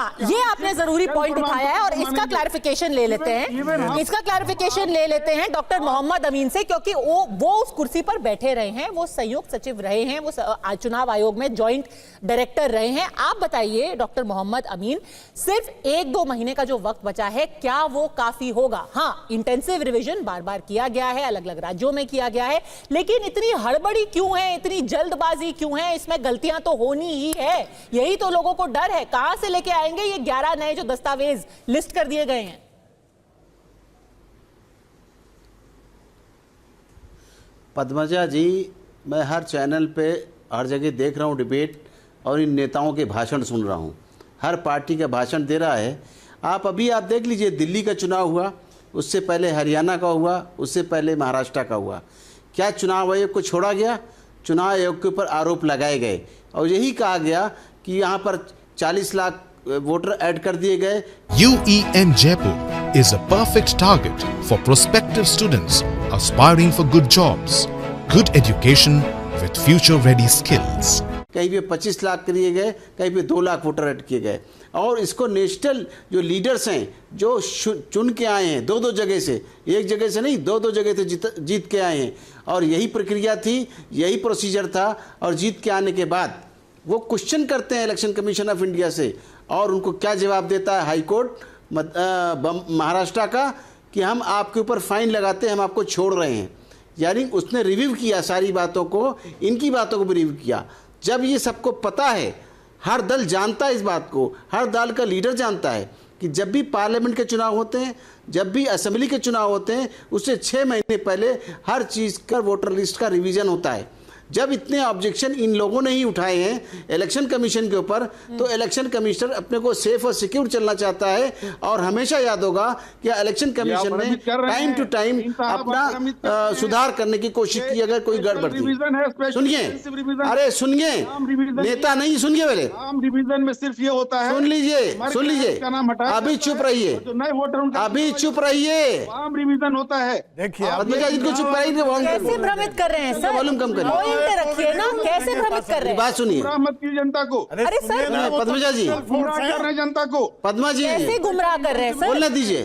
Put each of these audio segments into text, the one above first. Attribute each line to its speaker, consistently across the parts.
Speaker 1: हाँ, ये आपने जरूरी पॉइंट उठाया है और इसका क्लैरिफिकेशन ले लेते हैं डॉक्टर मोहम्मद अमीन से, क्योंकि वो उस कुर्सी पर बैठे रहे हैं, वो संयुक्त सचिव रहे हैं, वो चुनाव आयोग में जॉइंट डायरेक्टर रहे हैं। आप बताइए डॉक्टर मोहम्मद अमीन, सिर्फ 1-2 महीने का जो वक्त बचा है, क्या वो काफी होगा? हाँ, इंटेंसिव रिवीजन बार बार किया गया है, अलग अलग राज्यों में किया गया है, लेकिन इतनी हड़बड़ी क्यों है, इतनी जल्दबाजी क्यों है? इसमें गलतियां तो होनी ही है, यही तो लोगों को डर है। कहां से लेके आएंगे ये 11 नए जो दस्तावेज लिस्ट कर दिए गए हैं?
Speaker 2: पद्मजा जी, मैं हर चैनल पे हर जगह देख रहा हूँ डिबेट, और इन नेताओं के भाषण सुन रहा हूँ। हर पार्टी का भाषण दे रहा है। आप देख लीजिए, दिल्ली का चुनाव हुआ, उससे पहले हरियाणा का हुआ, उससे पहले महाराष्ट्र का हुआ। क्या चुनाव आयोग को छोड़ा गया? चुनाव आयोग के ऊपर आरोप लगाए गए और यही कहा गया कि यहाँ पर 40 लाख वोटर ऐड कर दिए गए।
Speaker 3: UEM Jaipur is a perfect target for prospective students aspiring for good jobs, good education with future-ready skills.
Speaker 2: कहीं पे 25 लाख किए गए, कहीं पे 2 लाख वोटर ऐड किए गए, और इसको नेशनल जो लीडर्स हैं, जो चुन के आए हैं 2-2 जगह से, एक जगह से नहीं, 2-2 जगह से जीत के आए हैं, और यही प्रक्रिया थी, यही प्रोसीजर था। और जीत के आने के बाद वो क्वेश्चन करते हैं इलेक्शन कमीशन ऑफ इंडिया से, और उनको क्या जवाब देता है हाई कोर्ट महाराष्ट्र का कि हम आपके ऊपर फाइन लगाते हैं, हम आपको छोड़ रहे हैं। यानी उसने रिव्यू किया सारी बातों को, इनकी बातों को भी रिव्यू किया। जब ये सबको पता है, हर दल जानता है इस बात को, हर दल का लीडर जानता है कि जब भी पार्लियामेंट के चुनाव होते हैं, जब भी असेंबली के चुनाव होते हैं, उससे 6 महीने पहले हर चीज़ का वोटर लिस्ट का रिवीजन होता है। जब इतने ऑब्जेक्शन इन लोगों ने ही उठाए हैं इलेक्शन कमीशन के ऊपर, तो इलेक्शन कमिश्नर अपने को सेफ और सिक्योर चलना चाहता है। और हमेशा याद होगा कि इलेक्शन कमीशन ने टाइम टू टाइम अपना सुधार करने की कोशिश की। अगर कोई गड़बड़ थी, सुनिए, अरे सुनिए, नेता नहीं, सुनिए पहले,
Speaker 4: रिवीजन में सिर्फ ये होता है,
Speaker 2: सुन लीजिए, अभी चुप रहिए, अभी चुप रहिए,
Speaker 4: आम रिवीजन होता है।
Speaker 5: देखिए,
Speaker 2: पद्मजा जी को चुप कराइए।
Speaker 1: कैसे भ्रमित कर रहे हैं सर?
Speaker 2: वॉल्यूम कम करिए,
Speaker 1: रखिए ना, कैसे भ्रमित कर रहे हैं?
Speaker 2: बात सुनिए,
Speaker 4: मत की जनता को।
Speaker 1: अरे सर,
Speaker 2: पद्मजा जी,
Speaker 4: गुमराह कर रहे हैं जनता को।
Speaker 2: पद्मा जी,
Speaker 1: कैसे गुमराह कर रहे हैं सर?
Speaker 2: बोलने दीजिए,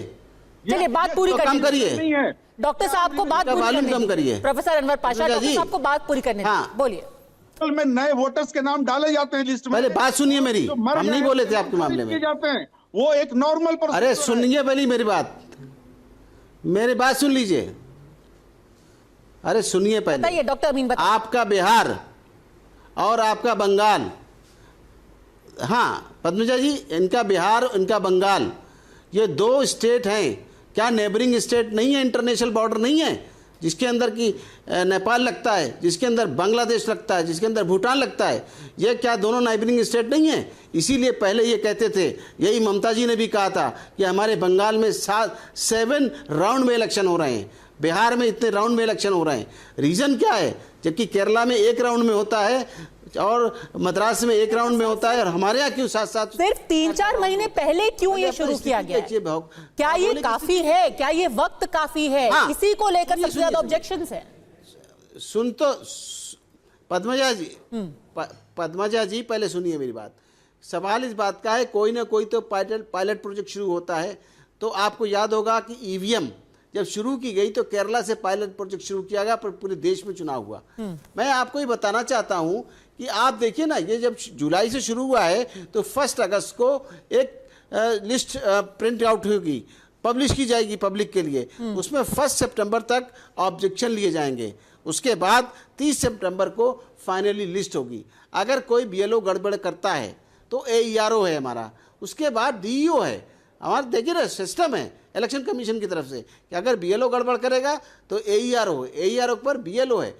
Speaker 1: चलिए बात पूरी
Speaker 2: कम करिए,
Speaker 4: नहीं है
Speaker 1: डॉक्टर साहब को बात पूरी
Speaker 2: वॉल्यूम
Speaker 1: करने
Speaker 2: कम करिए।
Speaker 1: प्रोफेसर अनवर पाशा, डॉक्टर साहब को बात पूरी करने
Speaker 2: हाँ।
Speaker 1: बोलिए।
Speaker 4: में नए वोटर्स के नाम डाले जाते हैं लिस्ट में।
Speaker 2: पहले बात सुनिए मेरी, हम नहीं बोले थे आपके मामले में।
Speaker 4: जाते हैं, वो एक नॉर्मल पर।
Speaker 2: अरे सुनिए पहले मेरी बात सुन लीजिए। अरे सुनिए पहले,
Speaker 1: बताइए डॉक्टर अमीन, बताइए।
Speaker 2: आपका बिहार और आपका बंगाल, हाँ पद्मजा जी, इनका बिहार, इनका बंगाल, ये 2 स्टेट हैं। क्या नेबरिंग स्टेट नहीं है? इंटरनेशनल बॉर्डर नहीं है जिसके अंदर की नेपाल लगता है, जिसके अंदर बांग्लादेश लगता है, जिसके अंदर भूटान लगता है? ये क्या दोनों नेबरिंग स्टेट नहीं है? इसीलिए पहले ये कहते थे, यही ममता जी ने भी कहा था कि हमारे बंगाल में 7 राउंड में इलेक्शन हो रहे हैं, बिहार में इतने राउंड में इलेक्शन हो रहे हैं। रीजन क्या है? जबकि केरला में 1 राउंड में होता है और मद्रास में 1 राउंड में होता है, और हमारे यहाँ क्यों 7-7?
Speaker 1: सिर्फ 3-4 महीने पहले क्यों ये शुरू किया गया है? क्या ये काफी है? क्या ये वक्त काफी है?
Speaker 2: हाँ,
Speaker 1: इसी को लेकर सबसे ज्यादा ऑब्जेक्शंस है।
Speaker 2: सुन तो पद्मजा जी, पद्मजा जी पहले सुनिए मेरी बात। सवाल इस बात का है, कोई ना कोई तो पायलट प्रोजेक्ट शुरू होता है। तो आपको याद होगा कि ईवीएम जब शुरू की गई तो केरला से पायलट प्रोजेक्ट शुरू किया गया, पर पूरे देश में चुनाव हुआ। मैं आपको ये बताना चाहता हूं कि आप देखिए ना, ये जब जुलाई से शुरू हुआ है तो 1 अगस्त को एक लिस्ट प्रिंट आउट होगी, पब्लिश की जाएगी पब्लिक के लिए। उसमें 1 सितंबर तक ऑब्जेक्शन लिए जाएंगे। उसके बाद 30 सितंबर को फाइनली लिस्ट होगी। अगर कोई बीएलओ गड़बड़ करता है तो एईआरओ है हमारा, उसके बाद डीईओ है हमारा। देखिए ना, सिस्टम है इलेक्शन कमीशन की तरफ से कि अगर बीएलओ गड़बड़ करेगा तो एईआरओ है, एईआरओ पर बीएलओ है,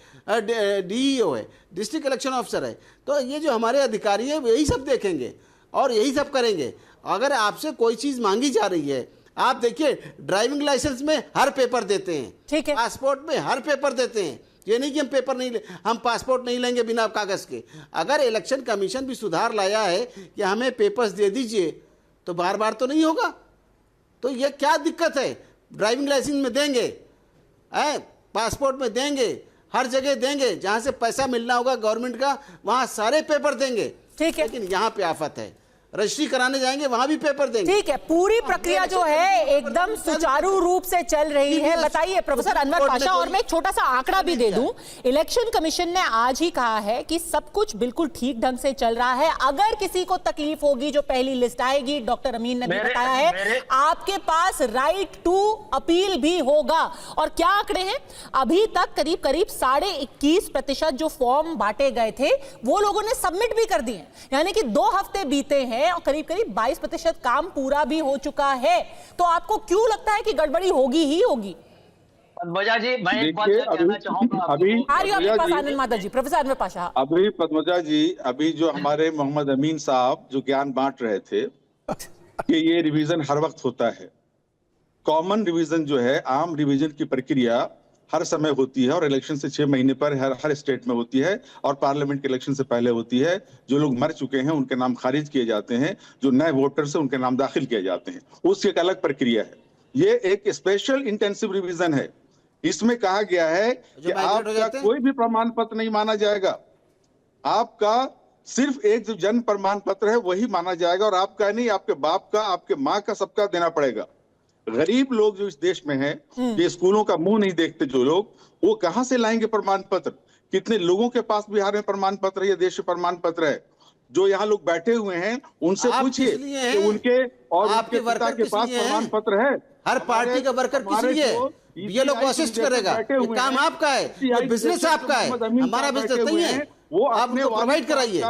Speaker 2: डीईओ है, डिस्ट्रिक्ट इलेक्शन ऑफिसर है। तो ये जो हमारे अधिकारी है यही सब देखेंगे और यही सब करेंगे। अगर आपसे कोई चीज़ मांगी जा रही है, आप देखिए ड्राइविंग लाइसेंस में हर पेपर देते हैं,
Speaker 1: ठीक है,
Speaker 2: पासपोर्ट में हर पेपर देते हैं। ये नहीं कि हम पेपर नहीं हम पासपोर्ट नहीं लेंगे बिना कागज के। अगर इलेक्शन कमीशन भी सुधार लाया है कि हमें पेपर्स दे दीजिए, तो बार बार तो नहीं होगा। तो ये क्या दिक्कत है? ड्राइविंग लाइसेंस में देंगे, पासपोर्ट में देंगे, हर जगह देंगे, जहां से पैसा मिलना होगा गवर्नमेंट का वहां सारे पेपर देंगे।
Speaker 1: ठीक है,
Speaker 2: लेकिन यहाँ पे आफत है, रजिस्ट्री कराने जाएंगे वहां भी पेपर देंगे।
Speaker 1: ठीक है, पूरी प्रक्रिया जो है एकदम सुचारू रूप से चल रही है। बताइए प्रोफेसर अनवर पाशा, और मैं एक छोटा सा आंकड़ा भी दे दूं, इलेक्शन कमीशन ने आज ही कहा है कि सब कुछ बिल्कुल ठीक ढंग से चल रहा है। अगर किसी को तकलीफ होगी, जो पहली लिस्ट आएगी, डॉक्टर अमीन ने भी बताया है, आपके पास राइट टू अपील भी होगा। और क्या आंकड़े हैं, अभी तक करीब करीब 21.5% जो फॉर्म बांटे गए थे वो लोगों ने सबमिट भी कर दिए, यानी कि 2 हफ्ते बीते हैं और करीब करीब 22% काम पूरा भी हो चुका है। तो आपको क्यों लगता है कि गड़बड़ी होगी ही होगी?
Speaker 5: पद्मजा जी, मैं एक बात कहना चाहूंगा
Speaker 4: अभी
Speaker 1: आपके पास आनंद माता जी, प्रोफेसर अनवर पाशा।
Speaker 4: अभी पद्मजा जी, अभी जो हमारे मोहम्मद अमीन साहब जो ज्ञान बांट रहे थे कि ये रिवीजन हर वक्त होता है। कॉमन रिवीजन जो है, आम रिवीजन की प्रक्रिया हर समय होती है और इलेक्शन से 6 महीने पर हर स्टेट में होती है और पार्लियामेंट के इलेक्शन से पहले होती है। जो लोग मर चुके हैं उनके नाम खारिज किए जाते हैं, जो नए वोटर्स हैं उनके नाम दाखिल किए जाते हैं, उसकी एक अलग प्रक्रिया है। ये एक स्पेशल इंटेंसिव रिवीजन है। इसमें कहा गया है कि आपका कोई भी प्रमाण पत्र नहीं माना जाएगा, आपका सिर्फ एक जो जन्म प्रमाण पत्र है वही माना जाएगा, और आपका नहीं, आपके बाप का, आपके माँ का, सबका देना पड़ेगा। गरीब लोग जो इस देश में हैं, ये स्कूलों का मुंह नहीं देखते जो लोग, वो कहां से लाएंगे प्रमाण पत्र? कितने लोगों के पास बिहार में प्रमाण पत्र है, ये देश प्रमाण पत्र है? जो यहाँ लोग बैठे हुए हैं उनसे पूछिए कि उनके और आपके पिता के पास प्रमाण पत्र है।
Speaker 2: हर पार्टी का वर्कर किस लिए? ये लोग असिस्ट करेगा, ये काम आपका है, ये बिजनेस आपका है, हमारा बिजनेस नहीं है। वो आप प्रोवाइड कराइए,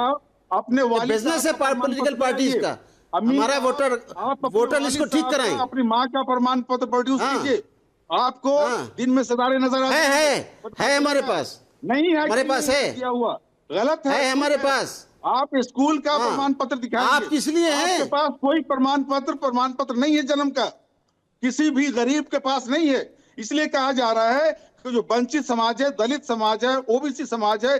Speaker 4: अपने
Speaker 2: बिजनेस है पॉलिटिकल पार्टीज का। हमारा वोटर लिस्ट को ठीक कराएं,
Speaker 4: अपनी माँ का प्रमाण पत्र प्रोड्यूस कीजिए। आपको दिन में सितारे नजर आते
Speaker 2: है हमारे पास
Speaker 4: नहीं है,
Speaker 2: हमारे पास है,
Speaker 4: किया हुआ गलत है
Speaker 2: हमारे पास।
Speaker 4: आप स्कूल का प्रमाण पत्र दिखाइए।
Speaker 2: आप किस लिए हैं?
Speaker 4: आपके पास कोई प्रमाण पत्र नहीं है जन्म का, किसी भी गरीब के पास नहीं है। इसलिए कहा जा रहा है कि जो वंचित समाज है, दलित समाज है, ओबीसी समाज है,